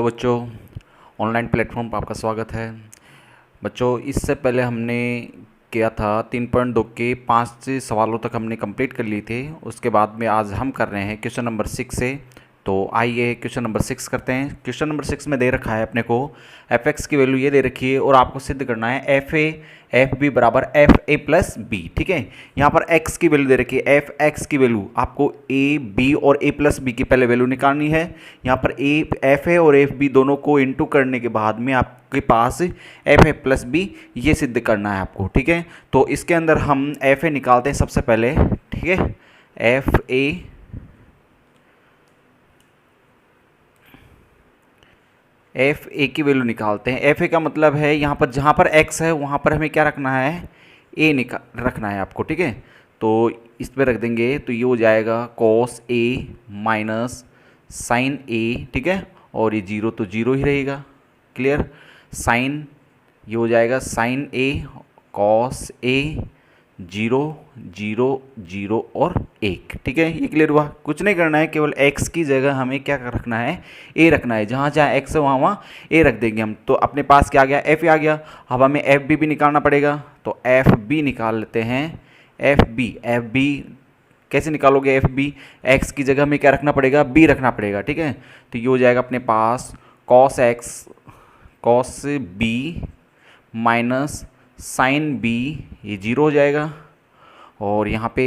Hello बच्चों, online platform पर आपका स्वागत है। बच्चों, इससे पहले हमने किया था 3.2 के 5 सवालों तक हमने कंप्लीट कर लिए थे। उसके बाद में आज हम कर रहे हैं क्वेश्चन नंबर 6 से। तो आइए क्वेश्चन नंबर 6 करते हैं। क्वेश्चन नंबर 6 में दे रखा है अपने को एफ एक्स की वैल्यू ये दे रखी है और आपको सिद्ध करना है एफ ए एफ बी बराबर एफ ए प्लस बी। ठीक है, यहाँ पर एक्स की वैल्यू दे रखी है, एफ एक्स की वैल्यू आपको ए बी और ए प्लस बी की पहले वैल्यू निकालनी है। यहाँ पर ए एफ ए और एफ बी दोनों को इंटू करने के बाद में आपके पास एफ ए प्लस बी ये सिद्ध करना है आपको। ठीक है, तो इसके अंदर हम एफ ए निकालते हैं सबसे पहले। ठीक है, एफ ए की वैल्यू निकालते हैं। एफ ए का मतलब है यहाँ पर जहाँ पर एक्स है वहाँ पर हमें क्या रखना है, ए रखना है आपको। ठीक है, तो इस पर रख देंगे तो ये हो जाएगा कॉस ए माइनस साइन ए। ठीक है, और ये जीरो तो जीरो ही रहेगा। क्लियर, साइन ये हो जाएगा sign A cos A, zero zero zero और एक। ठीक है, ये क्लियर हुआ। कुछ नहीं करना है, केवल x की जगह हमें क्या रखना है, a रखना है। जहाँ जहाँ x है वहाँ वहाँ a रख देंगे हम। तो अपने पास क्या आ गया, f आ गया। अब हमें एफ बी भी निकालना पड़ेगा, तो एफ बी निकाल लेते हैं। एफ बी कैसे निकालोगे, एफ बी एक्स की जगह में क्या रखना पड़ेगा, b रखना पड़ेगा। ठीक है, तो ये हो जाएगा अपने पास cos X cos B minus sine B, ये जीरो हो जाएगा। और यहाँ पे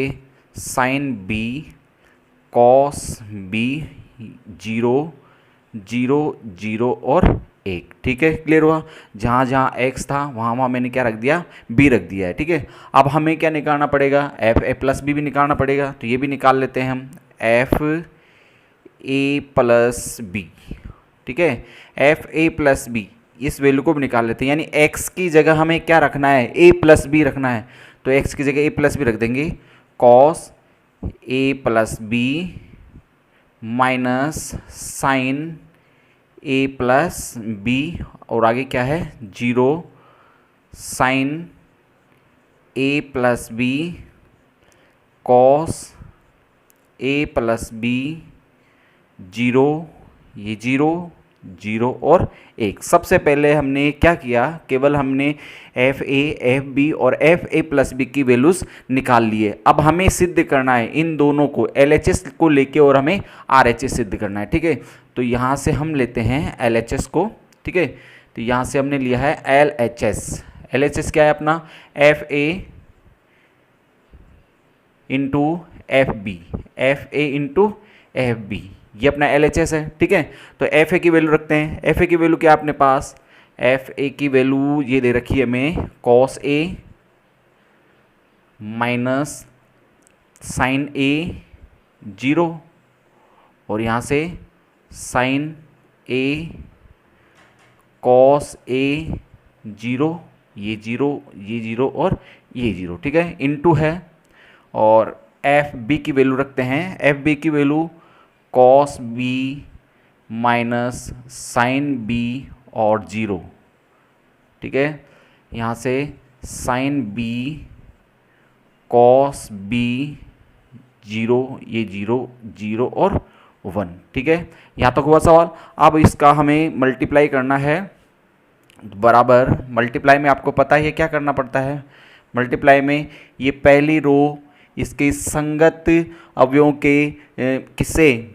sine B cos B, zero zero zero और एक। ठीक है, क्लियर हुआ। जहाँ जहाँ एक्स था वहाँ वहाँ मैंने क्या रख दिया, बी रख दिया है। ठीक है, अब हमें क्या निकालना पड़ेगा, एफ ए प्लस बी भी निकालना पड़ेगा। तो ये भी निकाल लेते हैं हम, एफ ए प्लस बी। ठीक है, एफ ए प्लस बी इस वैल्यू को भी निकाल लेते हैं। यानी x की जगह हमें क्या रखना है, a प्लस बी रखना है। तो x की जगह a प्लस बी रख देंगे, cos a plus B minus sine a plus B, और आगे क्या है, zero sine a plus B cos a plus B, zero ये जीरो जीरो और एक। सबसे पहले हमने क्या किया, केवल हमने एफ ए एफ बी और एफ ए प्लस बी की वैल्यूज निकाल लिए। अब हमें सिद्ध करना है इन दोनों को, एल एच एस को लेके और हमें आर एच एस सिद्ध करना है। ठीक है, तो यहाँ से हम लेते हैं एल एच एस को। ठीक है, तो यहाँ से हमने लिया है L H S. L H S क्या है अपना, F A into F B, F A into F B, ये अपना एल एच एस है। ठीक है, तो एफ ए की वैल्यू रखते हैं। एफ ए की वैल्यू क्या अपने पास, एफ ए की वैल्यू ये दे रखी है हमें, cos A minus sign A, zero, और यहाँ से sign A cos A, zero ये जीरो ये जीरो और ये जीरो। ठीक है, इनटू है, और एफ बी की वैल्यू रखते हैं। एफ बी की value cos B minus sine B और जीरो। ठीक है, यहाँ से sine B cos B, zero ये जीरो जीरो और वन। ठीक है, यहाँ तक हुआ सवाल। अब इसका हमें मल्टीप्लाई करना है, बराबर मल्टीप्लाई में आपको पता है क्या करना पड़ता है। मल्टीप्लाई में ये पहली रो इसके संगत अवयवों के किससे,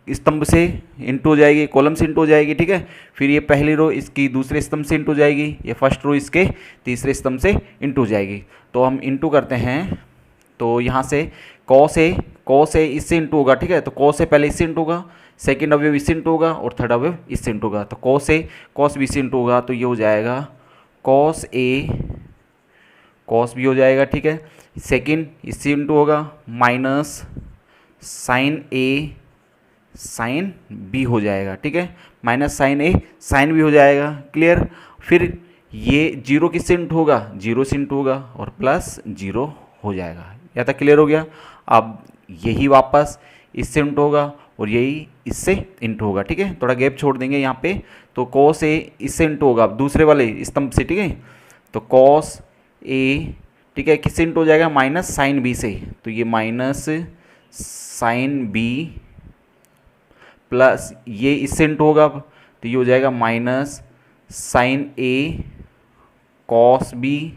स्तंभ से इंटू हो जाएगी, कॉलम से इंटू हो जाएगी। ठीक है, फिर ये पहली रो इसकी दूसरे स्तंभ से इंटू हो जाएगी, ये फर्स्ट रो इसके तीसरे स्तंभ से इंटू हो जाएगी। तो हम इंटू करते हैं, तो यहाँ से कॉस ए इससे इंटू होगा। ठीक है, तो कॉस ए पहले इससे इंटू होगा, सेकेंड अवयव इससे इंटू होगा और थर्ड अवयव इससे इंटू होगा। तो कॉस ए कॉस बी से इंटू होगा, तो ये हो जाएगा कॉस ए कॉस बी हो जाएगा। ठीक है, सेकेंड इससे इंटू होगा, माइनस साइन ए साइन बी हो जाएगा। ठीक है, माइनस साइन ए साइन बी हो जाएगा। क्लियर, फिर ये जीरो किससे इंटू होगा, जीरो से इंटू होगा और प्लस जीरो हो जाएगा। या तक क्लियर हो गया। अब यही वापस इससे इंटू होगा और यही इससे इंटू होगा। ठीक है, थोड़ा गैप छोड़ देंगे यहाँ पे। तो कॉस ए इससे इंटू होगा दूसरे वाले स्तंभ से। ठीक है, तो कॉस ए, ठीक है, किससे इंटू हो जाएगा, माइनस साइन बी से। तो ये माइनस साइन बी प्लस ये इससे इंटू होगा, तो ये हो जाएगा माइनस साइन ए कॉस बी,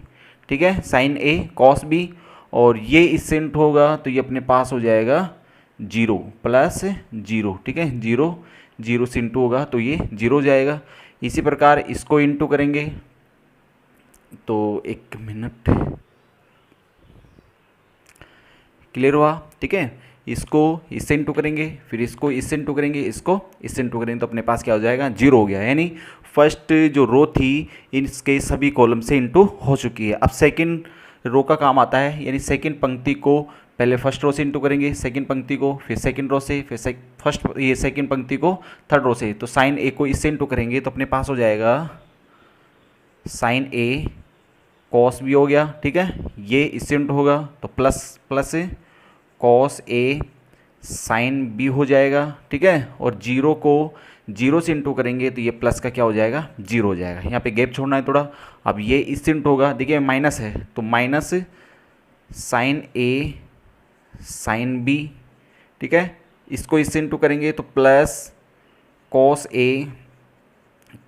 ठीक है, साइन ए कॉस बी, और ये इससे इंटू होगा तो ये अपने पास हो जाएगा जीरो प्लस जीरो, ठीक है, जीरो जीरो से इंटू होगा तो ये जीरो हो जाएगा। इसी प्रकार इसको इंटू करेंगे तो एक मिनट, क्लियर हुआ, ठीक है। इसको इससे इंटू करेंगे, फिर इसको इससे इंटू करेंगे, इसको इससे इंटू करेंगे तो अपने पास क्या हो जाएगा, जीरो हो गया। यानी फर्स्ट जो रो थी इसके सभी कॉलम से इंटू हो चुकी है। अब सेकंड रो का काम आता है, यानी सेकंड पंक्ति को पहले फर्स्ट रो से इंटू करेंगे, सेकंड पंक्ति को फिर सेकंड रो से, फिर सेकंड पंक्ति को थर्ड रो से। तो साइन ए को इससे इंटू करेंगे तो अपने पास हो जाएगा साइन ए कॉस बी हो गया, ठीक है, ये इससे इंटू होगा तो plus plus cos A sine B हो जाएगा, ठीक है, और जीरो को जीरो से इंटू करेंगे तो ये प्लस का क्या हो जाएगा, जीरो हो जाएगा। यहाँ पे गैप छोड़ना है थोड़ा। अब ये इससे इंटू होगा, देखिए माइनस है तो माइनस साइन ए साइन बी, ठीक है, इसको इससे इंटू करेंगे तो plus cos A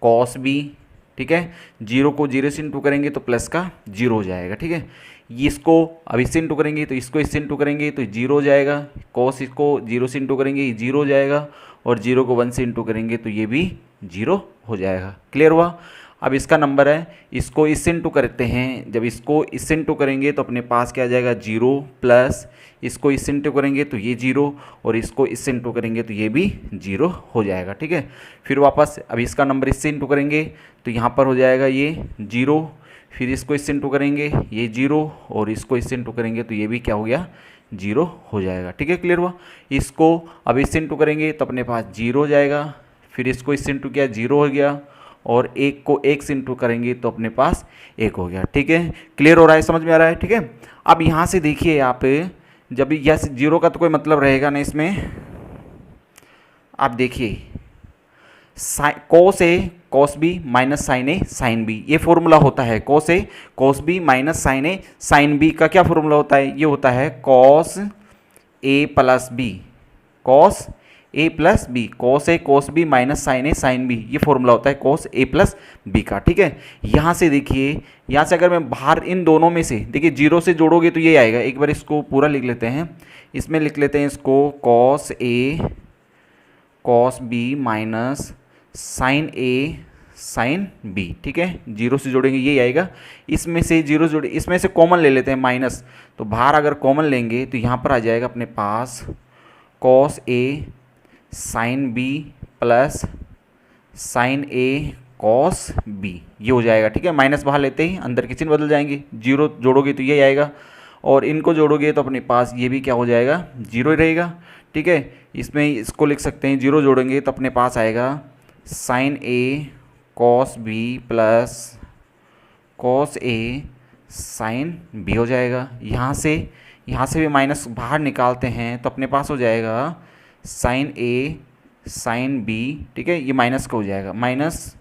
cos B, ठीक है, जीरो को जीरो से इंटू करेंगे तो प्लस का जीरो हो जाएगा, ठीक है। इसको अब इससे इंटू करेंगे तो इसको इससे इंटू करेंगे तो जीरो हो जाएगा, कॉस इसको जीरो से इंटू करेंगे ये जीरो हो जाएगा, और जीरो को वन से इंटू करेंगे तो ये भी जीरो हो जाएगा। क्लियर हुआ। अब इसका नंबर है, इसको इससे इंटू करते हैं, जब इसको इससे इंटू करेंगे तो अपने पास क्या आ जाएगा, जीरो प्लस इसको इससे इंटू करेंगे तो ये जीरो, और इसको इससे इंटू करेंगे तो ये भी जीरो हो जाएगा, ठीक है। फिर वापस अब इसका नंबर इससे इंटू करेंगे तो यहाँ पर हो जाएगा ये जीरो, फिर इसको इससे इंटू करेंगे ये जीरो, और इसको इससे इंटू करेंगे तो ये भी क्या हो गया, जीरो हो जाएगा, ठीक है। क्लियर हुआ। इसको अब इससे इंटू करेंगे तो अपने पास जीरो हो जाएगा, फिर इसको इससे इंटू किया जीरो हो गया, और एक को एक से इंटू करेंगे तो अपने पास एक हो गया, ठीक है। क्लियर हो रहा है, समझ में आ रहा है, ठीक है। अब यहाँ से देखिए आप, जब यस जीरो का तो कोई मतलब रहेगा नहीं इसमें। आप देखिए cos A cos B minus sign A sign B, ये फॉर्मूला होता है। Cos A cos B minus sign A sine B का क्या फॉर्मूला होता है, ये होता है cos A plus B, cos A plus B, cos A cos B minus sign A sign B, ये फॉर्मूला होता है कॉस ए प्लस बी का, ठीक है। यहाँ से देखिए, यहाँ से अगर मैं बाहर इन दोनों में से देखिए जीरो से जोड़ोगे तो ये आएगा। एक बार इसको पूरा लिख लेते हैं, इसमें लिख लेते हैं इसको cos A cos B minus sign A sine B, ठीक है। जीरो से जोड़ेंगे ये आएगा, इसमें से जीरो जोड़े, इसमें से कॉमन ले लेते हैं माइनस, तो बाहर अगर कॉमन लेंगे तो यहाँ पर आ जाएगा अपने पास cos A sine B plus sign A cos B, ये हो जाएगा, ठीक है। माइनस बाहर लेते ही अंदर के चिन्ह बदल जाएंगे, जीरो जोड़ोगे तो ये आएगा, और इनको जोड़ोगे तो अपने पास ये भी क्या हो जाएगा, जीरो ही रहेगा, ठीक है। इसमें इसको लिख सकते हैं, जीरो जोड़ेंगे तो अपने पास आएगा sign A cos B plus cos A sine B हो जाएगा। यहाँ से भी माइनस बाहर निकालते हैं तो अपने पास हो जाएगा साइन ए साइन बी, ठीक है, ये माइनस का हो जाएगा, minus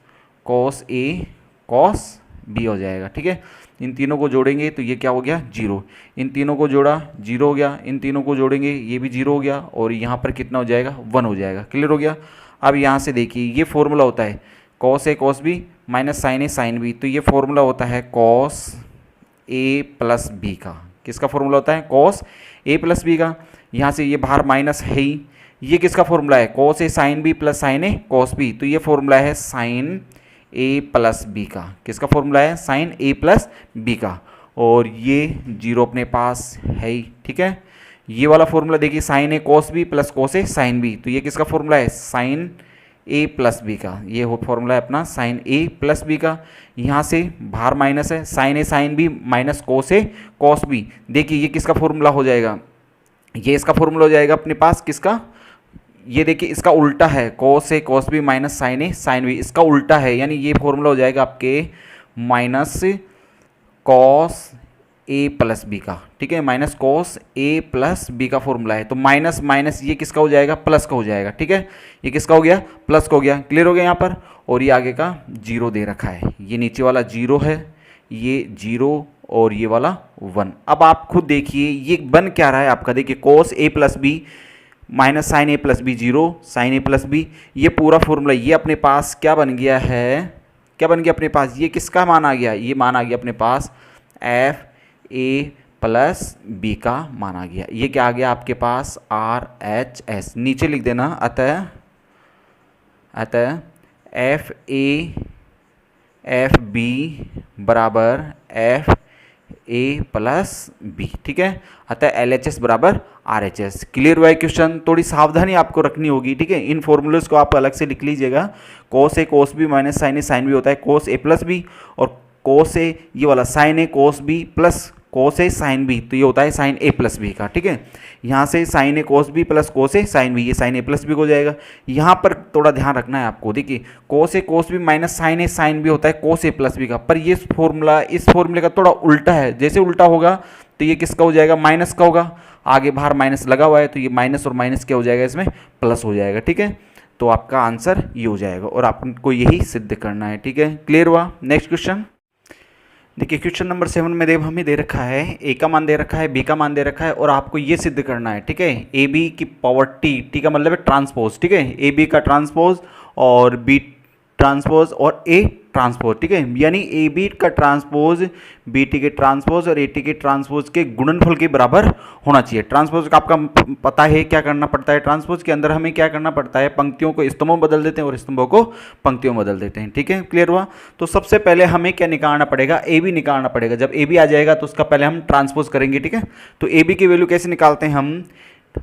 cos A cos B हो जाएगा, ठीक है। इन तीनों को जोड़ेंगे तो ये क्या हो गया, जीरो, इन तीनों को जोड़ा जीरो हो गया, इन तीनों को जोड़ेंगे ये भी जीरो हो गया, और यहाँ पर कितना हो जाएगा, वन हो जाएगा। क्लियर हो गया। अब यहाँ से देखिए ये फॉर्मूला होता है cos A cos B minus sign A sine B, तो ये फॉर्मूला होता है कॉस ए प्लस बी का। किसका फॉर्मूला होता है, कॉस ए प्लस बी का। यहाँ से ये बाहर माइनस है ही, ये किसका फॉर्मूला है, cos A sine B plus sign A cos B, तो ये फॉर्मूला है साइन ए प्लस बी का। किसका फॉर्मूला है, साइन ए प्लस बी का, और ये जीरो अपने पास है ही, ठीक है। ये वाला फॉर्मूला देखिए sign A cos B plus cos A sine B, तो ये किसका फॉर्मूला है, साइन ए प्लस बी का, ये हो फॉर्मूला है अपना साइन ए प्लस बी का। यहाँ से बाहर माइनस है, sign A sine B minus cos A cos B, देखिए ये किसका फॉर्मूला हो जाएगा, ये इसका फॉर्मूला हो जाएगा अपने पास किसका, ये देखिए इसका उल्टा है, cos A cos B minus sign A sine B, इसका उल्टा है, यानी ये फॉर्मूला हो जाएगा आपके minus cos A plus B का, ठीक है, minus cos A plus B का फॉर्मूला है। तो माइनस माइनस ये किसका हो जाएगा, प्लस का हो जाएगा, ठीक है। ये किसका हो गया, प्लस का हो गया। क्लियर हो गया यहाँ पर। और ये आगे का जीरो दे रखा है, ये नीचे वाला जीरो है, ये जीरो, और ये वाला वन। अब आप खुद देखिए ये बन क्या रहा है आपका, देखिए cos A plus B minus sign A plus B 0, sign A plus B, ये पूरा फॉर्मूला ये अपने पास क्या बन गया है, क्या बन गया अपने पास, ये किसका मान आ गया, ये मान आ गया अपने पास एफ ए प्लस बी का मान आ गया। ये क्या आ गया आपके पास आर एच एस, नीचे लिख देना अतः एफ बी बराबर एफ ए प्लस बी, ठीक है। अतः एल एच एस बराबर आर एच एस। क्लियर हुआ है क्वेश्चन? थोड़ी सावधानी आपको रखनी होगी, ठीक है। इन फॉर्मूलेस को आप अलग से लिख लीजिएगा। Cos A cos B minus sine B होता है कोस ए प्लस बी, और कोस ए ये वाला साइन ए कोस बी प्लस कोस ए साइन बी, तो ये होता है साइन ए प्लस बी का, ठीक है। यहाँ से साइन ए कोस बी प्लस कोस ए साइन बी, ये साइन ए प्लस बी हो जाएगा। यहाँ पर थोड़ा ध्यान रखना है आपको, देखिए कोस A cos B minus sign A sign B होता है कोस ए प्लस बी का, पर ये फॉर्मूला इस फॉर्मूले का थोड़ा उल्टा है। जैसे उल्टा होगा तो ये किसका हो जाएगा, माइनस का होगा, आगे बाहर माइनस लगा हुआ है तो ये माइनस और माइनस क्या हो जाएगा, इसमें प्लस हो जाएगा, ठीक है। तो आपका आंसर ये हो जाएगा और आपको यही सिद्ध करना है, ठीक है। क्लियर हुआ? नेक्स्ट क्वेश्चन देखिए, क्वेश्चन नंबर 7 में देव हमें दे रखा है ए का मान दे रखा है, बी का मान दे रखा है, और आपको ये सिद्ध करना है, ठीक है। ए बी की पावर टी का मतलब है ट्रांसपोज, ठीक है। ए बी का ट्रांसपोज और बी ट्रांसपोज और ए ट्रांसपोज, ठीक है। यानी ए बी का ट्रांसपोज बी टी के ट्रांसपोज और ए टी के ट्रांसपोज के गुणनफल के बराबर होना चाहिए। ट्रांसपोज का आपका पता है क्या करना पड़ता है, ट्रांसपोज के अंदर हमें क्या करना पड़ता है, पंक्तियों को स्तंभों में बदल देते हैं और स्तंभों को पंक्तियों में बदल देते हैं, ठीक है। क्लियर हुआ? तो सबसे पहले हमें क्या निकालना पड़ेगा, ए बी निकालना पड़ेगा। जब ए बी आ जाएगा तो उसका पहले हम ट्रांसपोज करेंगे, ठीक है। तो ए बी की वैल्यू कैसे निकालते हैं हम,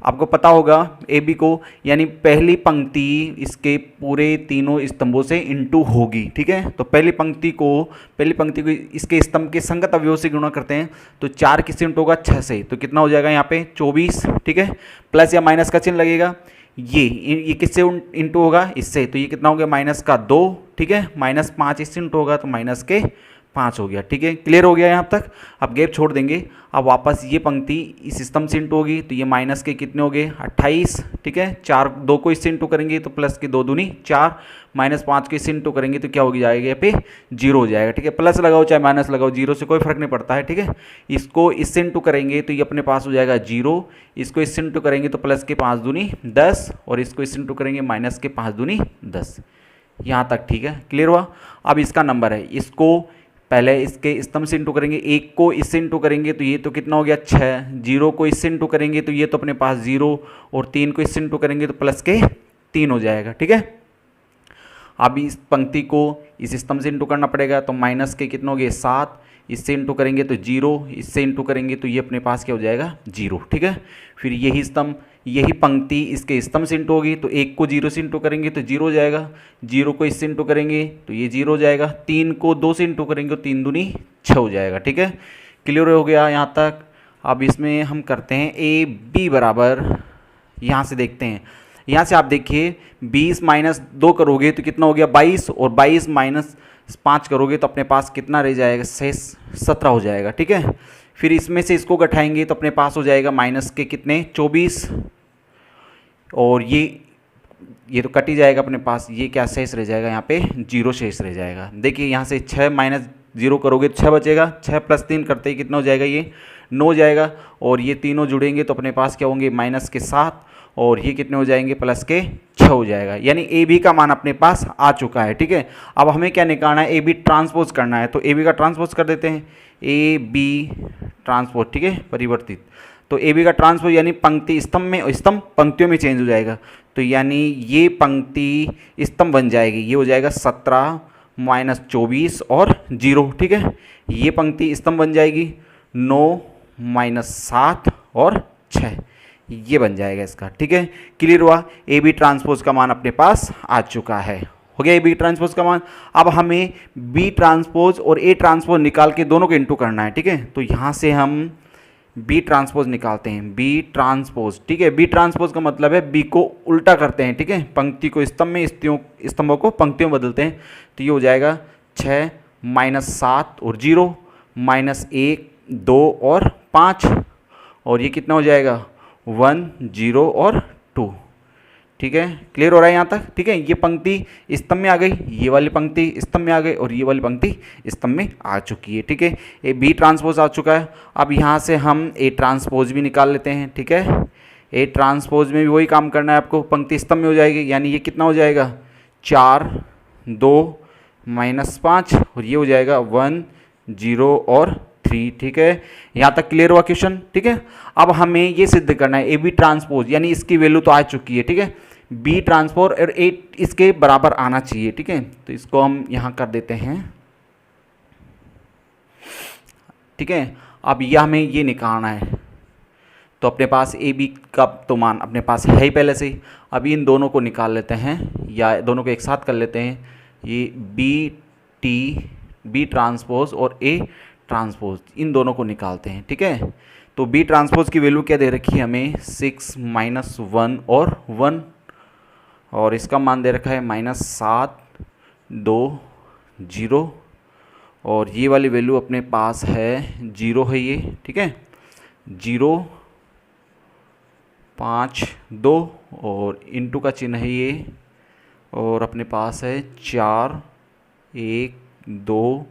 आपको पता होगा ए बी को, यानी पहली पंक्ति इसके पूरे तीनों स्तंभों से इंटू होगी, ठीक है। तो पहली पंक्ति को इसके स्तंभ के संगत अवयव से गुणा करते हैं, तो 4 किससे इंटू होगा, 6 से, तो कितना हो जाएगा यहाँ पे 24, ठीक है। प्लस या माइनस का चिन्ह लगेगा, ये किससे इंटू होगा, इससे, तो ये कितना हो गया माइनस का 2, ठीक है। माइनस 5 इससे इंटू होगा तो माइनस के 5 हो गया, ठीक है। क्लियर हो गया यहाँ तक? अब गैप छोड़ देंगे। अब वापस ये पंक्ति इस स्तंभ से इंटू होगी तो ये माइनस के कितने हो गए 28, ठीक है। 4 2 को इससे इंटू करेंगे तो प्लस के 2 दूनी 4, माइनस 5 को इससे इंटू करेंगे तो क्या हो जाएगा, यहाँ पे 0 हो जाएगा, ठीक है। प्लस लगाओ चाहे माइनस लगाओ, 0 से कोई फर्क नहीं पड़ता है, ठीक है। इसको इससे इंटू करेंगे तो ये अपने पास हो जाएगा 0, इसको इससे इंटू करेंगे तो प्लस के 5 दूनी 10, और इसको इससे इंटू करेंगे माइनस के 5 दूनी 10। यहाँ तक ठीक है, क्लियर हुआ? अब इसका नंबर है, इसको पहले इसके स्तंभ से इंटू करेंगे, 1 को इससे इंटू करेंगे तो ये तो कितना हो गया 6, 0 को इससे इंटू करेंगे तो ये तो अपने पास 0, और 3 को इससे इंटू करेंगे तो प्लस के 3 हो जाएगा, ठीक है। अब इस पंक्ति को इस स्तंभ से इंटू करना पड़ेगा, तो माइनस के कितने हो गए 7, इससे इंटू करेंगे तो 0, इससे इंटू करेंगे तो ये अपने पास क्या हो जाएगा 0, ठीक है। फिर यही पंक्ति इसके स्तंभ से इंटू होगी, तो 1 को 0 से इंटू करेंगे तो 0 हो जाएगा, 0 को इससे इंटू करेंगे तो ये 0 हो जाएगा, 3 को 2 से इंटू करेंगे तो 3 दूनी 6 हो जाएगा, ठीक है। क्लियर हो गया यहाँ तक? अब इसमें हम करते हैं ए बी बराबर, यहाँ से देखते हैं, यहाँ से आप देखिए 20 माइनस 2 करोगे तो कितना हो गया 22, और 22 माइनस 5 करोगे तो अपने पास कितना रह जाएगा, 17 हो जाएगा, ठीक है। फिर इसमें से इसको घटाएंगे तो अपने पास हो जाएगा माइनस के कितने 24, और ये तो कट ही जाएगा अपने पास, ये क्या शेष रह जाएगा, यहाँ पे 0 शेष रह जाएगा। देखिए यहाँ से 6 माइनस 0 करोगे तो 6 बचेगा, 6 प्लस 3 करते ही कितना हो जाएगा, ये 9 हो जाएगा, और ये तीनों जुड़ेंगे तो अपने पास क्या होंगे माइनस के 7, और ये कितने हो जाएंगे प्लस के 6 हो जाएगा। यानी ए बी का मान अपने पास आ चुका है, ठीक है। अब हमें क्या निकालना है, ए बी ट्रांसपोज करना है, तो ए बी का ट्रांसपोज कर देते हैं, ए बी ट्रांसपोज, ठीक है, परिवर्तित। तो ए बी का ट्रांसपोज यानी पंक्ति स्तंभ में, स्तंभ पंक्तियों में चेंज हो जाएगा, तो यानी ये पंक्ति स्तंभ बन जाएगी, ये हो जाएगा 17 माइनस 24 और 0, ठीक है। ये पंक्ति स्तंभ बन जाएगी 9 माइनस 7 और 6, ये बन जाएगा इसका, ठीक है। क्लियर हुआ? ए बी ट्रांसपोज का मान अपने पास आ चुका है, हो गया ए बी ट्रांसपोज का मान। अब हमें बी ट्रांसपोज और ए ट्रांसपोज निकाल के दोनों को इंटू करना है, ठीक है। तो यहाँ से हम बी ट्रांसपोज निकालते हैं, बी ट्रांसपोज, ठीक है। बी ट्रांसपोज का मतलब है बी को उल्टा करते हैं, ठीक है, पंक्ति को स्तंभ में, स्तंभों को पंक्तियों में बदलते हैं, तो ये हो जाएगा 6 माइनस 7 और 0, माइनस 1 2 और 5, और ये कितना हो जाएगा 1 0 और 2, ठीक है। क्लियर हो रहा है यहाँ तक? ठीक है, ये पंक्ति स्तंभ में आ गई, ये वाली पंक्ति स्तंभ में आ गई, और ये वाली पंक्ति स्तंभ में आ चुकी है, ठीक है। ए बी ट्रांसपोज आ चुका है। अब यहाँ से हम ए ट्रांसपोज भी निकाल लेते हैं, ठीक है। ए ट्रांसपोज में भी वही काम करना है आपको, पंक्ति स्तंभ में हो जाएगी, यानी ये कितना हो जाएगा 4 2 -5 और ये हो जाएगा 1 0 और 3। ठीक है, यहाँ तक क्लियर हुआ क्वेश्चन। ठीक है, अब हमें ये सिद्ध करना है ए बी ट्रांसपोज, यानी इसकी वैल्यू तो आ चुकी है। ठीक है, बी ट्रांसपोज और ए इसके बराबर आना चाहिए। ठीक है, तो इसको हम यहाँ कर देते हैं। ठीक है, अब यह हमें ये निकालना है, तो अपने पास ए बी का तो मान अपने पास है ही पहले से ही। अभी इन दोनों को निकाल लेते हैं या दोनों को एक साथ कर लेते हैं। ये बी ट्रांसपोज और ए ट्रांसपोज, इन दोनों को निकालते हैं। ठीक है, तो बी ट्रांसपोज की वैल्यू क्या दे रखी है हमें 6 -1 और 1, और इसका मान दे रखा है -7 2 0, और ये वाली वैल्यू अपने पास है 0 है ये। ठीक है, 0 5 2 और इंटू का चिन्ह है ये, और अपने पास है 4 1 2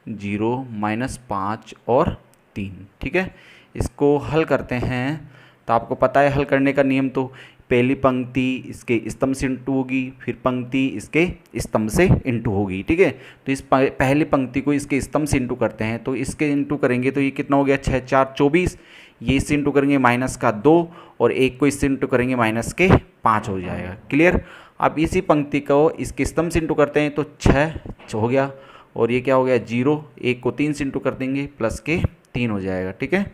0 -5 और 3। ठीक है, इसको हल करते हैं तो आपको पता है हल करने का नियम, तो पहली पंक्ति इसके स्तंभ से इंटू होगी, फिर पंक्ति इसके स्तंभ से इंटू होगी। ठीक है, तो इस पहली पंक्ति को इसके स्तंभ से इंटू करते हैं, तो इसके इंटू करेंगे तो ये कितना हो गया 6 4 24, ये इससे इंटू करेंगे -2 और एक को इससे इंटू करेंगे -5 हो जाएगा। क्लियर। अब इसी पंक्ति को इसके स्तंभ से इंटू करते हैं तो 6 हो गया, और ये क्या हो गया 0, एक को 3 से इंटू कर देंगे +3 हो जाएगा। ठीक है,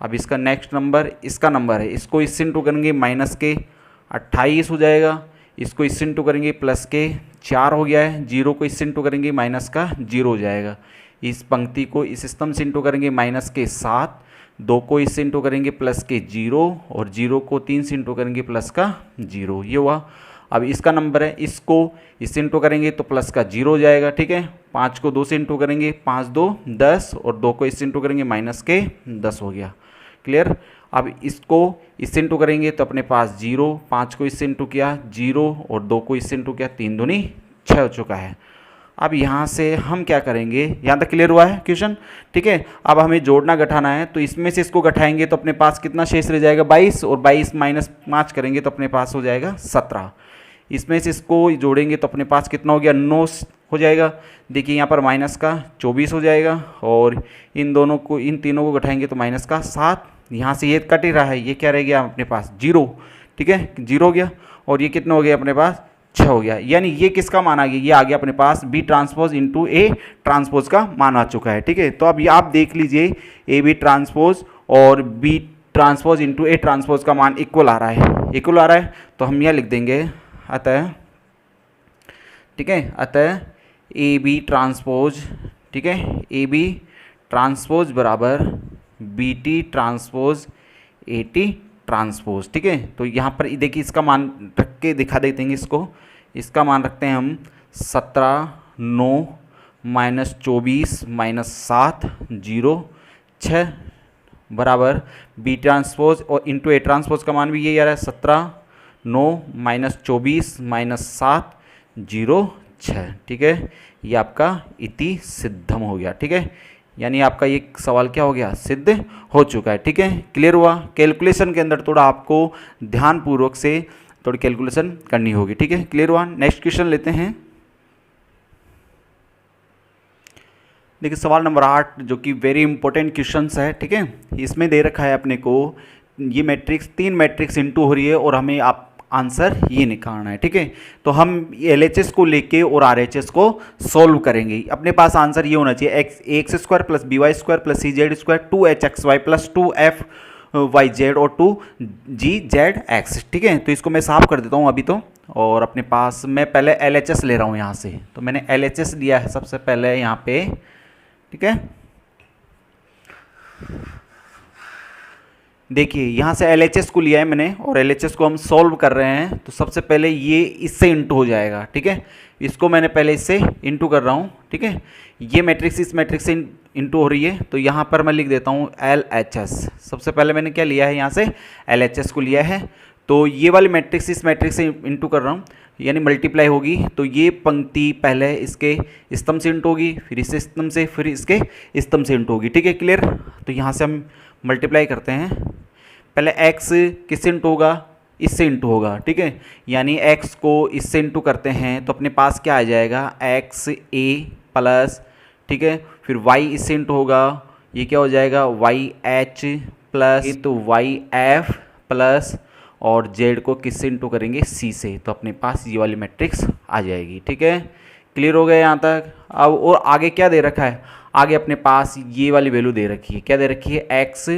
अब इसका नेक्स्ट नंबर इसका नंबर है, इसको इससे इंटू करेंगे -28 हो जाएगा, इसको इससे इंटू करेंगे +4 हो गया है, 0 को इससे इंटू करेंगे -0 हो जाएगा, इस पंक्ति को इस स्तंभ से इंटू करेंगे -7, 2 को इससे इंटू करेंगे +0 और 0 को 3 से इंटू करेंगे +0, ये हुआ। अब इसका नंबर है, इसको इससे इंटू करेंगे तो +0 हो जाएगा। ठीक है, 5 को 2 से इंटू करेंगे 5 2 10 और 2 को इससे इंटू करेंगे -10 हो गया। क्लियर। अब इसको इससे इंटू करेंगे तो अपने पास 0, 5 को इससे इंटू किया 0 और 2 को इससे इंटू किया 3 दूनी 6 हो चुका है। अब यहाँ से हम क्या करेंगे, यहाँ तक क्लियर हुआ है क्वेश्चन। ठीक है, अब हमें जोड़ना घटाना है, तो इसमें से इसको घटाएंगे तो अपने पास कितना शेष रह जाएगा 22, और 22 -5 करेंगे तो अपने पास हो जाएगा 17। इसमें से इसको जोड़ेंगे तो अपने पास कितना हो गया 9 हो जाएगा। देखिए यहाँ पर -24 हो जाएगा, और इन दोनों को इन तीनों को घटाएंगे तो -7, यहाँ से ये कट ही रहा है, ये क्या रह गया अपने पास 0। ठीक है, 0 हो गया, और ये कितना हो गया अपने पास 6 हो गया, यानी ये किसका मान आ गया, ये आ गया अपने पास B transpose into A transpose का मान आ चुका है। ठीक है, तो अब ये आप देख लीजिए ए बी ट्रांसपोज और B transpose into A transpose का मान इक्वल आ रहा है, इक्वल आ रहा है, तो हम यह लिख देंगे अतः, ठीक है, अतः ए बी ट्रांसपोज, ठीक है, ए बी ट्रांसपोज बराबर B T transpose A T transpose. ठीक है, तो यहाँ पर देखिए इसका मान रख के दिखा देते हैं, इसका मान रखते हैं हम 17 9 -24 -7 0 6 बराबर बी ट्रांसपोज और इंटू ए ट्रांसपोज का मान भी यही आ रहा है 17 9 -24 -7 0 6। ठीक है, ये आपका इति सिद्धम हो गया। ठीक है, यानी आपका ये सवाल क्या हो गया, सिद्ध हो चुका है। ठीक है, क्लियर हुआ। कैलकुलेशन के अंदर थोड़ा आपको ध्यानपूर्वक से थोड़ी कैलकुलेशन करनी होगी। ठीक है, क्लियर हुआ। नेक्स्ट क्वेश्चन लेते हैं। देखिए सवाल नंबर 8 जो कि वेरी इंपॉर्टेंट क्वेश्चन है। ठीक है, इसमें दे रखा है अपने को ये मैट्रिक्स 3 मैट्रिक्स इंटू हो रही है और हमें आप आंसर ये निकालना है। ठीक है, तो हम LHS को लेके और RHS को सॉल्व करेंगे। अपने पास आंसर ये होना चाहिए x² + by² + cz² 2hxy + 2fyz और 2gzx। ठीक है, तो इसको मैं साफ कर देता हूँ अभी तो, और अपने पास मैं पहले LHS ले रहा हूँ यहाँ से, तो मैंने LHS लिया है सबसे पहले यहाँ पे। ठीक है, देखिए यहाँ से LHS को लिया है मैंने और LHS को हम सॉल्व कर रहे हैं, तो सबसे पहले ये इससे इंटू हो जाएगा। ठीक है, इसको मैंने पहले इससे इंटू कर रहा हूँ। ठीक है, ये मैट्रिक्स इस मैट्रिक्स से इंटू हो रही है, तो यहाँ पर मैं लिख देता हूँ LHS। सबसे पहले मैंने क्या लिया है, यहाँ से LHS को लिया है, तो ये वाली मैट्रिक्स इस मैट्रिक्स से इंटू कर रहा हूँ, यानी मल्टीप्लाई होगी। तो ये पंक्ति पहले इसके स्तंभ से इंटू होगी, फिर इस स्तंभ से, फिर इसके स्तंभ से इंटू होगी। ठीक है, क्लियर। तो यहाँ से हम मल्टीप्लाई करते हैं, पहले x किससे इंटू होगा, इससे इंटू होगा, ठीक है। यानी x को इससे इंटू करते हैं तो अपने पास क्या आ जाएगा, एक्स ए प्लस, ठीक है, फिर y इससे इंटू होगा, ये क्या हो जाएगा, वाई एच प्लस, तो वाई एफ प्लस, और z को किससे इंटू करेंगे, c से, तो अपने पास ये वाली मैट्रिक्स आ जाएगी, ठीक है। क्लियर हो गया यहाँ तक। अब और आगे क्या दे रखा है, आगे अपने पास ये वाली वैल्यू दे रखी है, क्या दे रखी है, एक्स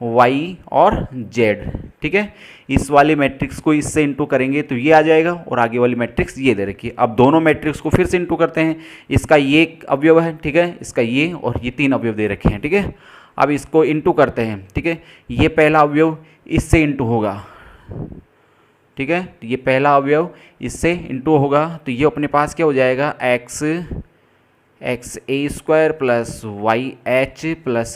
वाई और जेड, ठीक है। इस वाली मैट्रिक्स को इससे इंटू करेंगे तो ये आ जाएगा, और आगे वाली मैट्रिक्स ये दे रखी है। अब दोनों मैट्रिक्स को फिर से इंटू करते हैं, इसका ये अवयव है, ठीक है, इसका ये, और ये 3 अवयव दे रखे हैं, ठीक है। अब इसको इंटू करते हैं, ठीक है, ये पहला अवयव इससे इंटू होगा, ठीक है, तो ये पहला अवयव इससे इंटू होगा, तो ये अपने पास क्या हो जाएगा, X A square plus Y H plus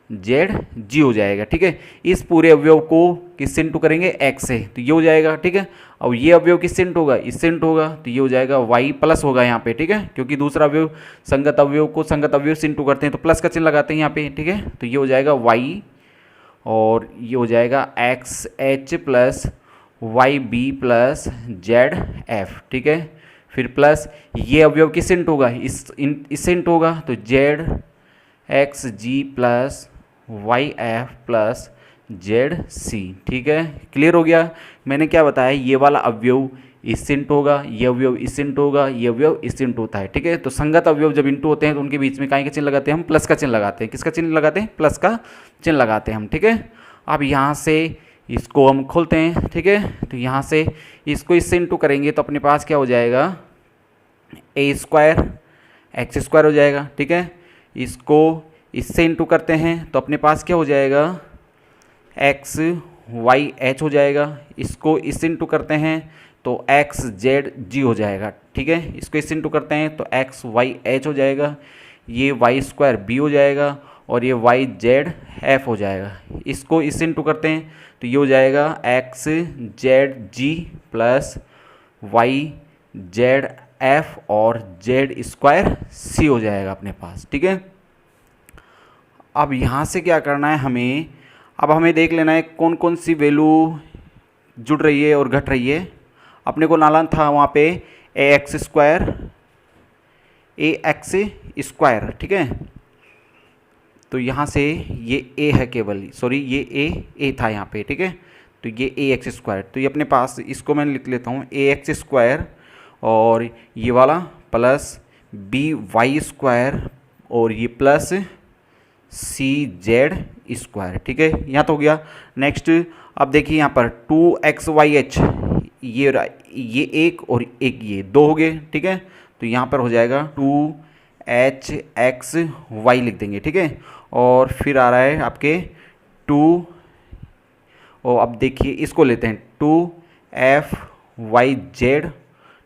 Z G हो जाएगा, ठीक है। इस पूरे अवयव को किससे इंटू करेंगे, एक्स से, तो ये हो जाएगा, ठीक है। अब ये अवयव किससे इंटू होगा, इससे इंटू होगा, तो ये हो जाएगा वाई प्लस होगा यहाँ पे, ठीक है, क्योंकि दूसरा अवयव संगत अवयव को संगत अवयव से इंटू करते हैं तो प्लस का चिन्ह लगाते हैं यहाँ पे, ठीक है। तो ये हो जाएगा वाई, और ये हो जाएगा X H plus Y B plus Z F, ठीक है। फिर प्लस ये अवयव किससे इंटू होगा, इससे इंटू होगा, तो Z X G plus Y F plus Z C, ठीक है। क्लियर हो गया। मैंने क्या बताया, ये वाला अवयव इससे इंटू होगा, ये अवयव इससे इंटू होगा, ये अवयव इससे इंटू होता है, ठीक है। तो संगत अवयव जब इंटू होते हैं तो उनके बीच में काय का चिन्ह लगाते हैं हम, प्लस का चिन्ह लगाते हैं। किसका चिन्ह लगाते हैं, प्लस का चिन्ह लगाते हैं हम, ठीक है। अब यहाँ से इसको हम खोलते हैं, ठीक है, तो यहाँ से इसको इससे इंटू करेंगे तो अपने पास क्या हो जाएगा, ए स्क्वायर एक्स स्क्वायर हो जाएगा, ठीक है। इसको इससे इंटू करते हैं तो अपने पास क्या हो जाएगा, एक्स वाई एच हो जाएगा। इसको इससे इंटू करते हैं तो एक्स जेड जी हो जाएगा, ठीक है। इसको इससे इंटू करते हैं तो एक्स वाई एच हो जाएगा, ये वाई स्क्वायर बी हो जाएगा, और ये वाई जेड एफ हो जाएगा। इसको इससे इंटू करते हैं तो ये हो जाएगा एक्स जेड जी प्लस वाई जेड एफ और जेड स्क्वायर सी हो जाएगा अपने पास, ठीक है। अब यहाँ से क्या करना है हमें, अब हमें देख लेना है कौन कौन सी वैल्यू जुड़ रही है और घट रही है। अपने को नाला था वहाँ पे ए एक्स स्क्वायर, ठीक है। तो यहाँ से ये ए है केवल, सॉरी ये ए था यहाँ पे, ठीक है। तो ये ए एक्स स्क्वायर, तो ये अपने पास, इसको मैं लिख लेता हूँ ए एक्स स्क्वायर, और ये वाला प्लस बी वाई स्क्वायर, और ये प्लस सी जेड स्क्वायर, ठीक है। यहाँ तो हो गया। नेक्स्ट अब देखिए यहाँ पर 2xyh, ये एक और एक ये दो हो गए, ठीक है। तो यहाँ पर हो जाएगा 2hxy लिख देंगे, ठीक है। और फिर आ रहा है आपके 2, और अब देखिए इसको लेते हैं 2fyz,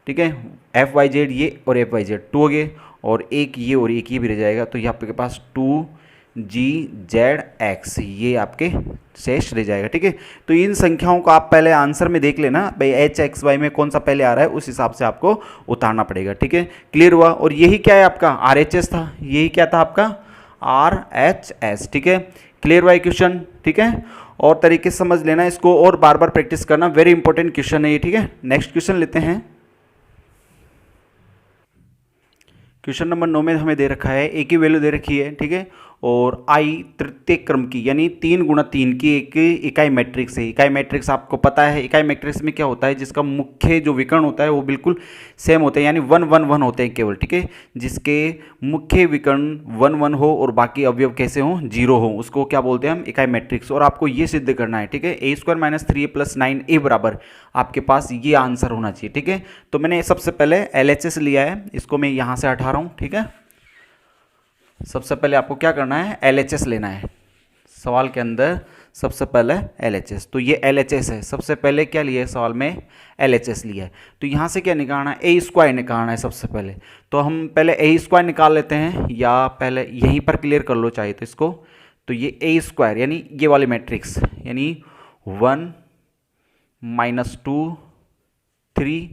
ठीक है। fyz ये और fyz 2 हो गए, और एक ये और एक ये भी रह जाएगा, तो ये आपके पास 2gzx ये आपके शेष रह जाएगा, ठीक है। तो इन संख्याओं को आप पहले आंसर में देख लेना भाई, एच एक्स वाई में कौन सा पहले आ रहा है, उस हिसाब से आपको उतारना पड़ेगा, ठीक है। क्लियर हुआ। और यही क्या है आपका RHS था, यही क्या था आपका RHS, ठीक है। क्लियर हुआ क्वेश्चन, ठीक है। और तरीके से समझ लेना इसको, और बार बार प्रैक्टिस करना, वेरी इंपॉर्टेंट क्वेश्चन है ये, ठीक है। नेक्स्ट क्वेश्चन लेते हैं। क्वेश्चन नंबर 9 में हमें दे रखा है ए की वैल्यू दे रखी है, ठीक है, और आई तृतीय क्रम की यानी 3 गुणा 3 की एक इकाई मैट्रिक्स है। इकाई मैट्रिक्स आपको पता है, इकाई मैट्रिक्स में क्या होता है, जिसका मुख्य जो विकर्ण होता है वो बिल्कुल सेम होते हैं, यानी 1 1 1 होते हैं केवल, ठीक है। जिसके मुख्य विकर्ण 1 1 हो और बाकी अवयव कैसे हो, 0 हो, उसको क्या बोलते हैं हम, इकाई मैट्रिक्स। और आपको ये सिद्ध करना है, ठीक है, ए square minus 3a plus 9a बराबर आपके पास ये आंसर होना चाहिए, ठीक है। तो मैंने सबसे पहले LHS लिया है, इसको मैं यहाँ से हटा रहा हूँ, ठीक है। सबसे पहले आपको क्या करना है, LHS लेना है सवाल के अंदर, सबसे पहले LHS। तो ये LHS है, सबसे पहले क्या लिया है सवाल में, LHS लिया है। तो यहाँ से क्या निकालना है, ए स्क्वायर निकालना है सबसे पहले। तो हम पहले ए स्क्वायर निकाल लेते हैं, या पहले यहीं पर क्लियर कर लो चाहे तो इसको। तो ये ए स्क्वायर यानी ये वाली मैट्रिक्स, यानी 1 -2 3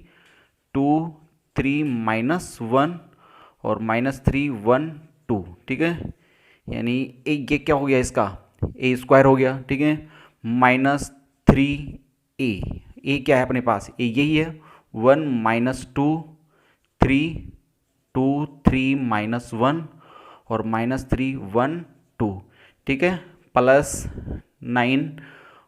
2 3 -1 और -3 1 2, ठीक है। यानी ये क्या हो गया, इसका ए स्क्वायर हो गया, ठीक है, -3a क्या है अपने पास, ए यही है, 1 -2 3 2 3 -1 और -3 1 2, ठीक है, +9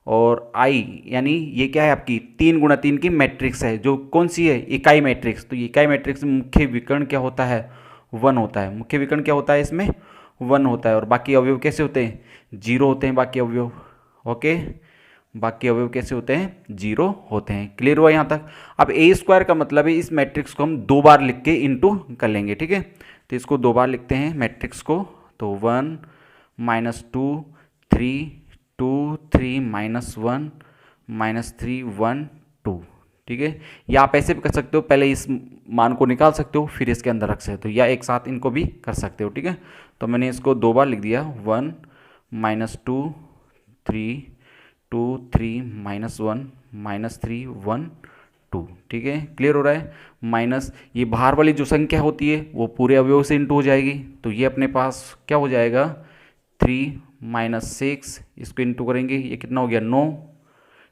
और आई यानी ये क्या है आपकी 3 × 3 की मैट्रिक्स है, जो कौन सी है, इकाई मैट्रिक्स। तो इकाई मैट्रिक्स में मुख्य विकर्ण क्या होता है, 1 होता है। मुख्य विकर्ण क्या होता है इसमें, 1 होता है। और बाकी अवयव कैसे होते हैं, 0 होते हैं बाकी अवयव। ओके, बाकी अवयव कैसे होते हैं, 0 होते हैं। क्लियर हुआ यहाँ तक। अब a² का मतलब है इस मैट्रिक्स को हम 2 बार लिख के इंटू कर लेंगे, ठीक है। तो इसको 2 बार लिखते हैं मैट्रिक्स को, तो 1 -2 3 2 3 -1 -3 1 2, ठीक है। या आप ऐसे भी कर सकते हो, पहले इस मान को निकाल सकते हो फिर इसके अंदर रख सकते हो, या एक साथ इनको भी कर सकते हो, ठीक है। तो मैंने इसको 2 बार लिख दिया, 1 -2 3 2 3 -1 -3 1 2, ठीक है। क्लियर हो रहा है। माइनस ये बाहर वाली जो संख्या होती है वो पूरे अवयव से इंटू हो जाएगी, तो ये अपने पास क्या हो जाएगा, 3 -6, इसको इंटू करेंगे, ये कितना हो गया 9,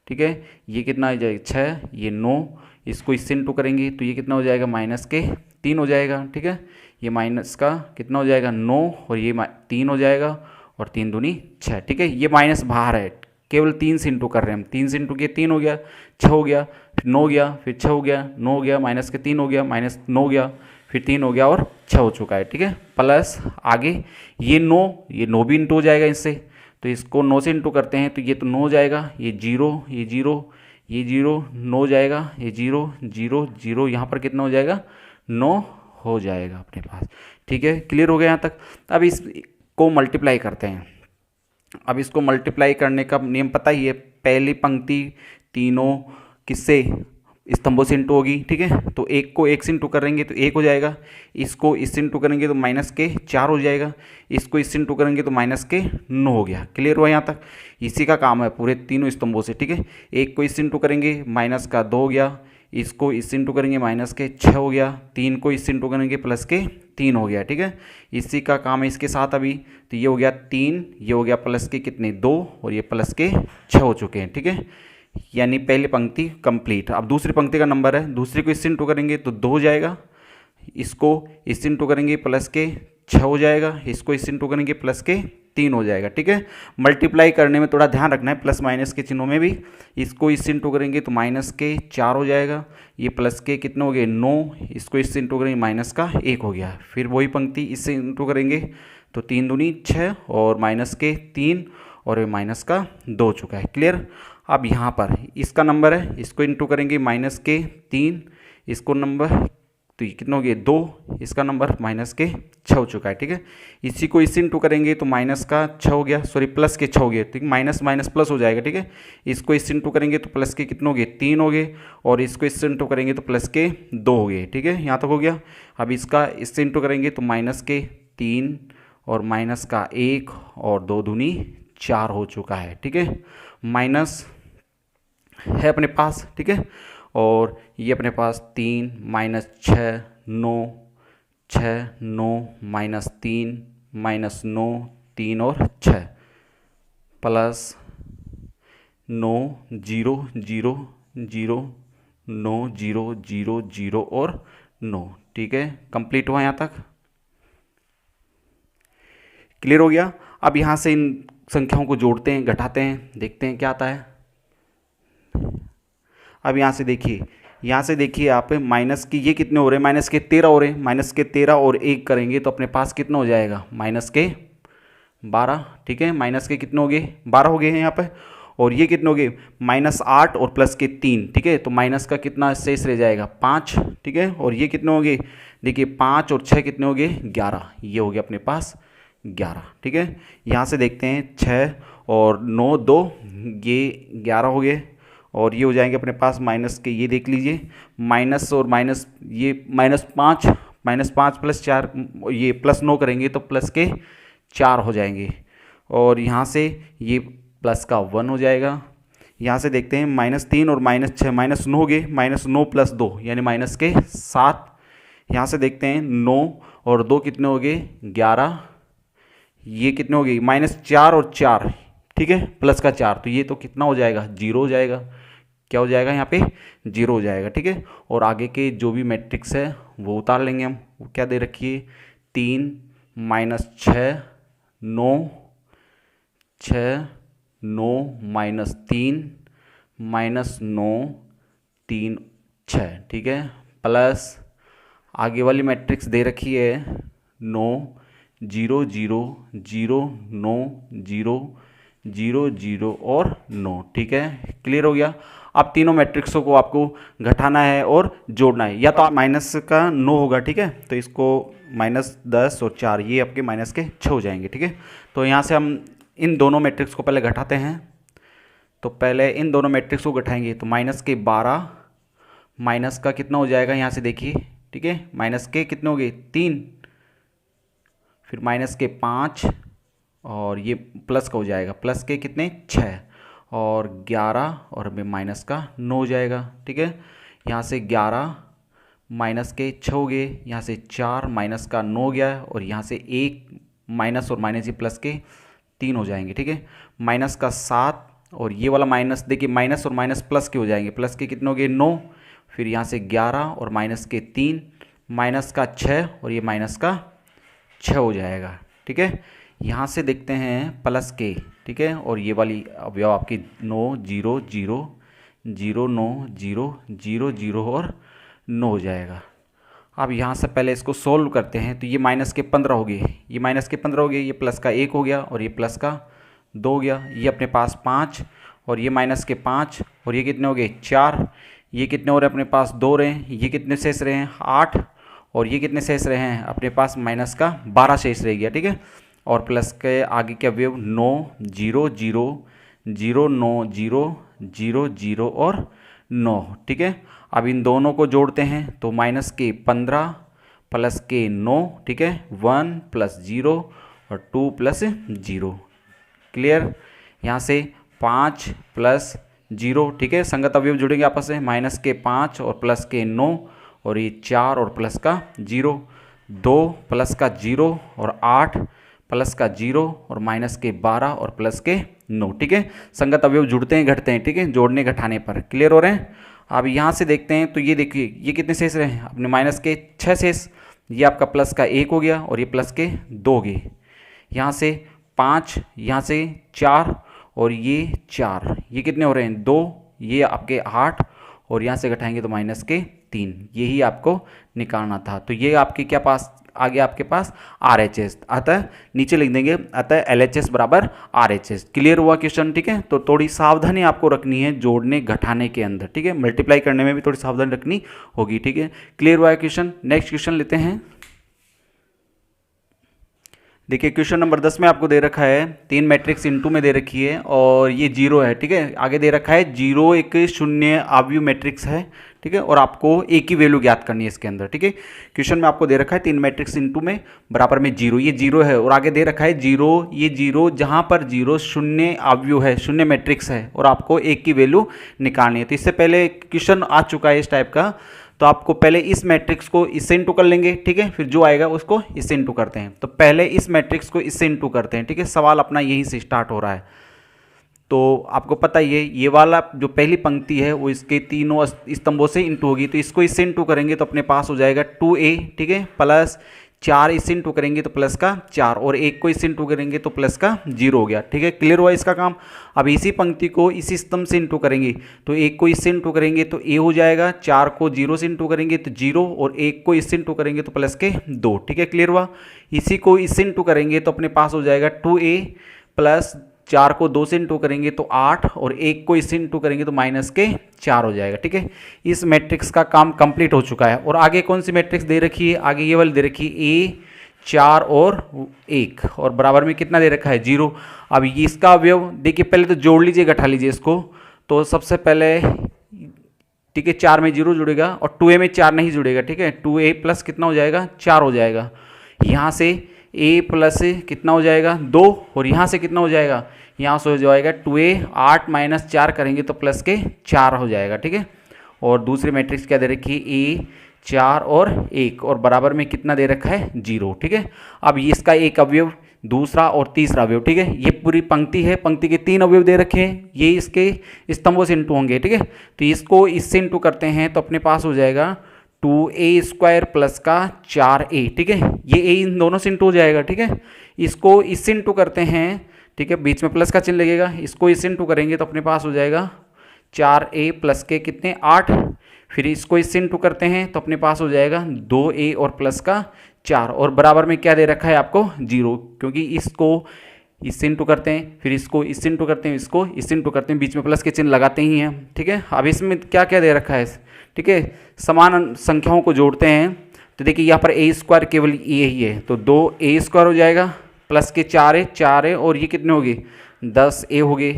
ठीक है। ये कितना हो जाएगा 6, ये 9, इसको इससे इंटू करेंगे तो ये कितना हो जाएगा -3 हो जाएगा, ठीक है। ये माइनस का कितना हो जाएगा 9 और ये 3 हो जाएगा, और 3 दूनी 6, ठीक है। ये माइनस बाहर है, केवल 3 से इंटू कर रहे हैं हम, 3 से इंटू किया 3 हो गया, 6 हो गया, फिर 9 हो गया, फिर 6 हो गया, 9 हो गया, माइनस के 3 हो गया, -9 हो गया, फिर 3 हो गया और 6 हो चुका है, ठीक है। प्लस आगे ये 9 भी इंटू हो जाएगा इससे, तो इसको 9 से इंटू करते हैं तो ये तो 9 हो जाएगा, ये 0 ये 0 ये 0 9 हो जाएगा, ये 0 0 0, यहाँ पर कितना हो जाएगा 9 हो जाएगा अपने पास, ठीक है। क्लियर हो गया यहाँ तक। अब इसको मल्टीप्लाई करते हैं। अब इसको मल्टीप्लाई करने का नियम पता ही है, पहली पंक्ति तीनों किससे, स्तंभों से इंटू होगी, ठीक है। तो एक को 1 से इंटू करेंगे तो 1 हो जाएगा, इसको इससे इंटू करेंगे तो -4 हो जाएगा, इसको इससे इंटू करेंगे तो -9 हो गया। क्लियर हुआ यहाँ तक। इसी का काम है पूरे तीनों स्तंभों से, ठीक है। एक को इससे इंटू करेंगे -2 हो गया, इसको इससे इंटू करेंगे -6 हो गया, 3 को इससे इंटू करेंगे +3 हो गया, ठीक है। इसी का काम है इसके साथ अभी, तो ये हो गया 3, ये हो गया कितने 2 और ये +6 हो चुके हैं, ठीक है। यानी पहली पंक्ति कंप्लीट। अब दूसरी पंक्ति का नंबर है, दूसरी को इससे इंटू करेंगे तो 2 हो जाएगा, इसको इससे इंटू करेंगे +6 हो जाएगा, इसको इससे इंटू करेंगे +3 हो जाएगा, ठीक है। मल्टीप्लाई करने में थोड़ा ध्यान रखना है, प्लस माइनस के चिन्हों में भी। इसको इससे इंटू करेंगे तो -4 हो जाएगा, ये प्लस के कितने हो गए 9, इसको इससे इंटू करेंगे -1 हो गया। फिर वही पंक्ति इससे इंटू करेंगे तो 3 दूनी 6 और -3 और ये -2 हो चुका है। क्लियर। अब यहाँ पर इसका नंबर है, इसको इंटू करेंगे -3, इसको नंबर तो ये कितना हो गया 2, इसका नंबर -6 हो चुका है, ठीक है। इसी को इससे इंटू करेंगे तो -6 हो गया, सॉरी +6 हो गया, ठीक, माइनस माइनस प्लस हो जाएगा, ठीक है। इसको इससे इंटू करेंगे तो +के कितने हो गए 3 हो गए, और इसको इससे इंटू करेंगे तो +2 हो गए, ठीक है। यहाँ तक हो गया। अब इसका इससे इंटू करेंगे तो -3 और -1 और 2 दूनी 4 हो चुका है, ठीक है। माइनस है अपने पास, ठीक है। और ये अपने पास 3 -6 9 6 9 -3 -9 3 और 6 +9 0 0 0 9 0 0 0 और 9, ठीक है। कंप्लीट हुआ यहाँ तक। क्लियर हो गया। अब यहाँ से इन संख्याओं को जोड़ते हैं, घटाते हैं, देखते हैं क्या आता है। अब यहाँ से देखिए आप माइनस की ये कितने हो रहे हैं, -13 हो रहे हैं, -13 और 1 करेंगे तो अपने पास कितना हो जाएगा -12, ठीक है। माइनस के कितने हो गए 12 हो गए हैं यहाँ पे, और ये कितने हो गए -8 और +3, ठीक है। तो माइनस का कितना शेष रह जाएगा 5, ठीक है। और ये कितने हो गए, देखिए 5 और 6 कितने हो गए 11, ये हो गया अपने पास 11, ठीक है। यहाँ से देखते हैं 6 और 9 2, ये 11 हो गए, और ये हो जाएंगे अपने पास माइनस के, ये देख लीजिए माइनस और माइनस, ये -5 +4, ये +9 करेंगे तो +4 हो जाएंगे, और यहाँ से ये +1 हो जाएगा। यहाँ से देखते हैं -3 और -6 -9 हो गए, -9 + 2 यानी -7। यहाँ से देखते हैं 9 और 2 कितने हो गए 11, ये कितने हो गए -4 और 4 ठीक है, प्लस का 4, तो ये तो कितना हो जाएगा, 0 हो जाएगा। क्या हो जाएगा यहाँ पे, 0 हो जाएगा। ठीक है, और आगे के जो भी मैट्रिक्स है वो उतार लेंगे हम। वो क्या दे रखी है, 3 -6 9 6 9 -3 -9 3 6। ठीक है, प्लस आगे वाली मैट्रिक्स दे रखी है 9 0 0 0 9 0 0 0 और 9। ठीक है, क्लियर हो गया। अब तीनों मैट्रिक्सों को आपको घटाना है और जोड़ना है, या तो आप माइनस का 9 होगा। ठीक है, तो इसको -10 और 4 ये आपके माइनस के 6 हो जाएंगे। ठीक है, तो यहाँ से हम इन दोनों मैट्रिक्स को पहले घटाते हैं। तो पहले इन दोनों मैट्रिक्स को घटाएंगे, तो माइनस के 12 माइनस का कितना हो जाएगा, यहाँ से देखिए। ठीक है, माइनस के कितने हो गए, 3, फिर माइनस के 5 और ये प्लस का हो जाएगा, प्लस के कितने 6 और 11 और हमें माइनस का 9 हो जाएगा। ठीक है, यहाँ से 11 माइनस के 6 हो गए, यहाँ से 4 माइनस का 9 हो गया और यहाँ से 1 माइनस और माइनस ये प्लस के 3 हो जाएंगे। ठीक है, माइनस का 7 और ये वाला माइनस देखिए, माइनस और माइनस प्लस के हो जाएंगे, प्लस के कितने हो गए 9, फिर यहाँ से 11 और माइनस के 3 माइनस का 6 और ये माइनस का 6 हो जाएगा। ठीक है, यहाँ से देखते हैं प्लस के। ठीक है, और ये वाली अवयव आपकी 9 0 0 0 9 0 0 0 और 9 हो जाएगा। अब यहाँ से पहले इसको सोल्व करते हैं, तो ये माइनस के 15 हो गए, ये माइनस के 15 हो गए, ये प्लस का 1 हो गया और ये प्लस का 2 हो गया, ये अपने पास 5 और ये माइनस के 5 और ये कितने हो गए 4, ये कितने हो रहे हैं अपने पास 2 रहे हैं, ये कितने शेष रहे हैं 8 और ये कितने शेष रहे हैं अपने पास माइनस का 12 शेष रह गया। ठीक है, और प्लस के आगे के अवयव 9 0 0 0 9 0 0 0 और 9। ठीक है, अब इन दोनों को जोड़ते हैं, तो माइनस के 15 प्लस के 9। ठीक है, 1 + 0 और 2 + 0। क्लियर, यहाँ से 5 + 0। ठीक है, संगत अवयव जुड़ेंगे आपस में, माइनस के 5 और प्लस के 9 और ये 4 और प्लस का 0, 2 प्लस का 0 और 8 प्लस का 0 और माइनस के 12 और प्लस के 9। ठीक है, संगत अवयव जुड़ते हैं घटते हैं। ठीक है, जोड़ने घटाने पर क्लियर हो रहे हैं। अब यहाँ से देखते हैं, तो ये देखिए ये कितने शेष रहे हैं अपने माइनस के 6 शेष, ये आपका प्लस का 1 हो गया और ये प्लस के 2 हो गए, यहाँ से 5, यहाँ से 4 और ये 4, ये कितने हो रहे हैं 2, ये आपके 8 और यहाँ से घटाएंगे तो माइनस के 3, यही आपको निकालना था। तो ये आपके क्या पास आ गया, आपके पास RHS, अतः नीचे लिख देंगे, अतः LHS बराबर RHS। क्लियर हुआ क्वेश्चन। ठीक है, तो थोड़ी सावधानी आपको रखनी है जोड़ने घटाने के अंदर। ठीक है, मल्टीप्लाई करने में भी थोड़ी सावधानी रखनी होगी। ठीक है, क्लियर हुआ क्वेश्चन। नेक्स्ट क्वेश्चन लेते हैं। देखिए क्वेश्चन नंबर 10 में आपको दे रखा है 3 मैट्रिक्स इनटू में दे रखी है और ये 0 है। ठीक है, आगे दे रखा है 0 एक शून्य आव्यूह मैट्रिक्स है। ठीक है, और आपको एक ही वैल्यू ज्ञात करनी है इसके अंदर। ठीक है, क्वेश्चन में आपको दे रखा है 3 मैट्रिक्स इनटू में बराबर में 0, ये 0 है और आगे दे रखा है 0, ये 0 जहां पर 0 शून्य आव्यूह है, शून्य मैट्रिक्स है और आपको एक की वैल्यू निकालनी है। तो इससे पहले क्वेश्चन आ चुका है इस टाइप का, तो आपको पहले इस मैट्रिक्स को इससे इंटू कर लेंगे। ठीक है, फिर जो आएगा उसको इससे इंटू करते हैं। तो पहले इस मैट्रिक्स को इससे इंटू करते हैं। ठीक है, सवाल अपना यहीं से स्टार्ट हो रहा है। तो आपको पता ही है ये वाला जो पहली पंक्ति है वो इसके तीनों स्तंभों से इंटू होगी, तो इसको इससे इंटू करेंगे तो अपने पास हो जाएगा 2a। ठीक है, प्लस 4 इससे इंटू करेंगे तो प्लस का 4 और 1 को इससे इंटू करेंगे तो प्लस का 0 हो गया। ठीक है, क्लियर हुआ इसका काम। अब इसी पंक्ति को इसी स्तंभ से इंटू करेंगे, तो 1 को इससे इंटू करेंगे तो a हो जाएगा, 4 को 0 से इंटू करेंगे तो 0 और 1 को इससे इंटू करेंगे तो प्लस के 2। ठीक है, क्लियर हुआ। इसी को इससे इंटू करेंगे तो अपने पास हो जाएगा 2a प्लस 4 को 2 से इंटू करेंगे तो 8 और 1 को इससे इंटू करेंगे तो माइनस के 4 हो जाएगा। ठीक है, इस मैट्रिक्स का काम कंप्लीट हो चुका है। और आगे कौन सी मैट्रिक्स दे रखी है, आगे ये वाली दे रखी है a 4 और 1 और बराबर में कितना दे रखा है 0। अब इसका अवयव देखिए, पहले तो जोड़ लीजिए, घटा लीजिए इसको। तो सबसे पहले ठीक है 4 में 0 जुड़ेगा और 2a में 4 नहीं जुड़ेगा। ठीक है, 2a प्लस कितना हो जाएगा 4 हो जाएगा, यहाँ से a प्लस कितना हो जाएगा 2 और यहाँ से कितना हो जाएगा, यहाँ से हो जाएगा 2a 8 माइनस 4 करेंगे तो प्लस के 4 हो जाएगा। ठीक है, और दूसरी मैट्रिक्स क्या दे रखी है a 4 और 1 और बराबर में कितना दे रखा है 0। ठीक है, अब इसका एक अवयव दूसरा और तीसरा अवयव, ठीक है। ये पूरी पंक्ति है, पंक्ति के 3 अवयव दे रखे हैं, ये इसके स्तंभों से इंटू होंगे, ठीक है। तो इसको इससे इंटू करते हैं तो अपने पास हो जाएगा 2a² प्लस का 4a, ठीक है। ये a इन दोनों से इंटू हो जाएगा, ठीक है। इसको इससे इंटू करते हैं, ठीक है, बीच में प्लस का चिन्ह लगेगा, इसको इससे इंटू करेंगे तो अपने पास हो जाएगा 4a प्लस के कितने 8, फिर इसको इससे इंटू करते हैं तो अपने पास हो जाएगा 2a और प्लस का 4, और बराबर में क्या दे रखा है आपको 0, क्योंकि इसको इससे इंटू करते हैं, फिर इसको इससे इंटू करते हैं, इसको इससे इंटू करते हैं, बीच में प्लस के चिन्ह लगाते ही हैं, ठीक है। अब इसमें क्या क्या दे रखा है, ठीक है, समान संख्याओं को जोड़ते हैं तो देखिए यहाँ पर a² केवल ये ही है, तो 2a² हो जाएगा प्लस के 4a और ये कितने हो गए 10a हो गए,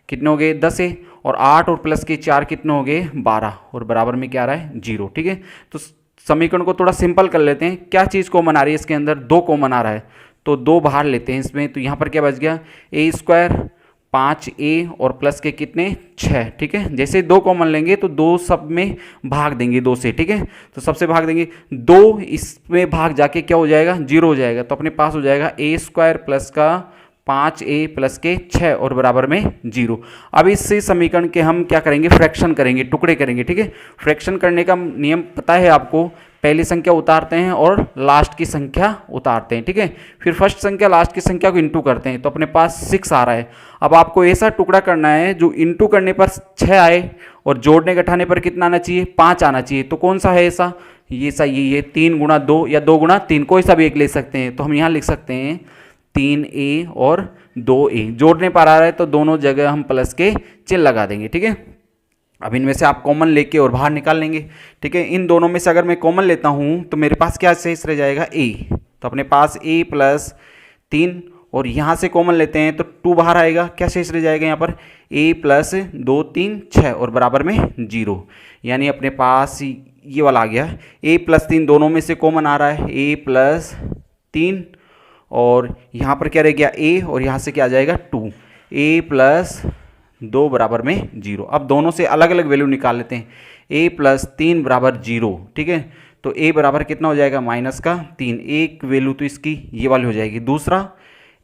कितने हो गए 10a, और 8 और प्लस के 4 कितने हो गए 12, और बराबर में क्या आ रहा है 0, ठीक है। तो समीकरण को थोड़ा सिंपल कर लेते हैं, क्या चीज़ कॉमन आ रही है इसके अंदर, 2 कॉमन आ रहा है, तो 2 बाहर लेते हैं इसमें, तो यहाँ पर क्या बच गया a² 5a और प्लस के कितने 6, ठीक है। जैसे 2 कॉमन लेंगे तो 2 सब में भाग देंगे 2 से, ठीक है। तो सबसे भाग देंगे 2, इसमें भाग जाके क्या हो जाएगा 0 हो जाएगा, तो अपने पास हो जाएगा a² प्लस का 5a प्लस के 6 और बराबर में 0। अब इस समीकरण के हम क्या करेंगे, फ्रैक्शन करेंगे, टुकड़े करेंगे, ठीक है। फ्रैक्शन करने का नियम पता है आपको, पहली संख्या उतारते हैं और लास्ट की संख्या उतारते हैं, ठीक है। फिर फर्स्ट संख्या लास्ट की संख्या को इंटू करते हैं तो अपने पास 6 आ रहा है। अब आपको ऐसा टुकड़ा करना है जो इंटू करने पर 6 आए और जोड़ने घटाने पर कितना आना चाहिए 5 आना चाहिए। तो कौन सा है ऐसा, ये सा यही है 3 गुणा 2 या 2 गुणा 3, कोई सा भी एक ले सकते हैं। तो हम यहाँ लिख सकते हैं 3a और 2a, जोड़ने पर आ रहा है तो दोनों जगह हम प्लस के चिन्ह लगा देंगे, ठीक है। अब इनमें से आप कॉमन लेके और बाहर निकाल लेंगे, ठीक है। इन दोनों में से अगर मैं कॉमन लेता हूं तो मेरे पास क्या शेष रह जाएगा a, तो अपने पास a प्लस 3, और यहाँ से कॉमन लेते हैं तो 2 बाहर आएगा, क्या शेष रह जाएगा यहाँ पर a प्लस 2 3 6 और बराबर में 0, यानी अपने पास ये वाला आ गया। a प्लस 3 दोनों में से कॉमन आ रहा है, a प्लस 3, और यहाँ पर क्या रह गया a, और यहाँ से क्या आ जाएगा 2, a प्लस 2 बराबर में 0। अब दोनों से अलग अलग वैल्यू निकाल लेते हैं, a प्लस 3 बराबर 0, ठीक है। तो a बराबर कितना हो जाएगा माइनस का 3, एक वैल्यू तो इसकी ये वाली हो जाएगी। दूसरा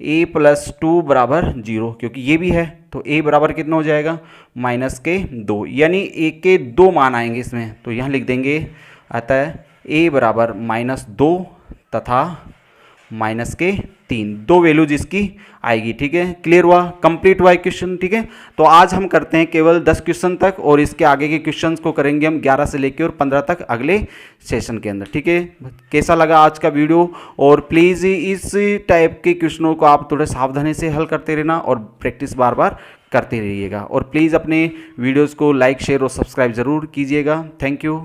a प्लस 2 बराबर 0, क्योंकि ये भी है, तो a बराबर कितना हो जाएगा माइनस के 2, यानी a के 2 मान आएंगे इसमें, तो यहाँ लिख देंगे अतः a बराबर -2 तथा -3, 2 वैल्यू जिसकी आएगी, ठीक है। क्लियर हुआ, कंप्लीट हुआ क्वेश्चन, ठीक है। तो आज हम करते हैं केवल 10 क्वेश्चन तक, और इसके आगे के क्वेश्चंस को करेंगे हम 11 से लेकर और 15 तक अगले सेशन के अंदर, ठीक है। कैसा लगा आज का वीडियो, और प्लीज़ इस टाइप के क्वेश्चनों को आप थोड़े सावधानी से हल करते रहना और प्रैक्टिस बार बार करते रहिएगा, और प्लीज़ अपने वीडियोज़ को लाइक शेयर और सब्सक्राइब ज़रूर कीजिएगा। Thank you.